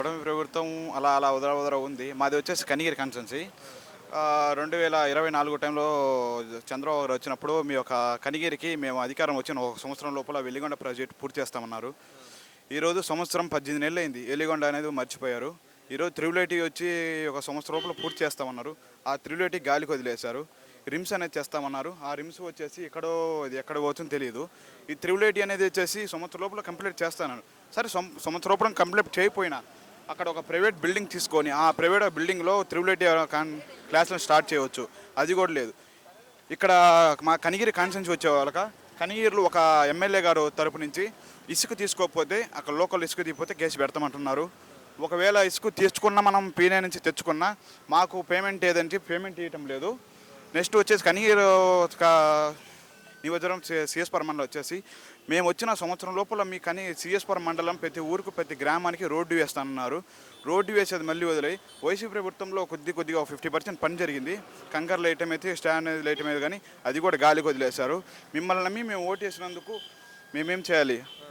కూటమి ప్రభుత్వం అలా అలా వదల ఉంది. మాది వచ్చేసి కనిగిరి కాన్స్టిట్యున్సీ. 2024 టైంలో చంద్రబాబు గారు వచ్చినప్పుడు మీ యొక్క కనిగిరికి మేము అధికారం వచ్చిన ఒక సంవత్సరం లోపల వెలిగొండ ప్రాజెక్ట్ పూర్తి చేస్తామన్నారు. ఈరోజు సంవత్సరం 18 నెలలు అయింది. వెలిగొండ అనేది మర్చిపోయారు. ఈరోజు త్రిబుల్ ఐటీ వచ్చి ఒక సంవత్సరం లోపల పూర్తి చేస్తామన్నారు. ఆ త్రిబుల్ ఐటీ గాలికి వదిలేశారు. రిమ్స్ అనేది చేస్తామన్నారు. ఆ రిమ్స్ వచ్చేసి ఎక్కడ పోతుందో తెలియదు. ఈ త్రిబుల్ ఐటీ అనేది వచ్చేసి సంవత్సరం లోపల కంప్లీట్ చేస్తానన్నారు. సరే, సంవత్సరం లోపల కంప్లీట్ చేయకపోయినా అక్కడ ఒక ప్రైవేట్ బిల్డింగ్ తీసుకొని ఆ ప్రైవేట్ బిల్డింగ్లో త్రిబుల్ ఐటీ క్లాసులను స్టార్ట్ చేయవచ్చు. అది కూడా లేదు. ఇక్కడ మా కనిగిరి కాన్స్టిట్యున్సీ వచ్చే వాళ్ళక కనిగిరిలో ఒక ఎమ్మెల్యే గారు తరపు నుంచి ఇసుక తీసుకోకపోతే అక్కడ లోకల్ ఇసుక తీయకపోతే కేసు పెడతామంటున్నారు. ఒకవేళ ఇసుక తీసుకున్నా మనం పీనే నుంచి తెచ్చుకున్నా మాకు పేమెంట్ ఏదంటే పేమెంట్ ఇవ్వటం లేదు. నెక్స్ట్ వచ్చేసి కనిగిరి నియోజకవర్గం సిఎస్పురం మండలం వచ్చేసి మేము వచ్చిన సంవత్సరం లోపల మీ సిఎస్పురం మండలం ప్రతి ఊరికి ప్రతి గ్రామానికి రోడ్డు వేస్తానన్నారు. రోడ్డు వేసేది మళ్ళీ వదిలే వైసీపీ ప్రభుత్వంలో కొద్దిగా 50% పని జరిగింది. కంకర్ లైటం అయితే స్టాండ్ లైటం అయితే కానీ అది కూడా గాలికి వదిలేశారు. మిమ్మల్ని నమ్మి మేము ఓటు వేసినందుకు మేమేం చేయాలి?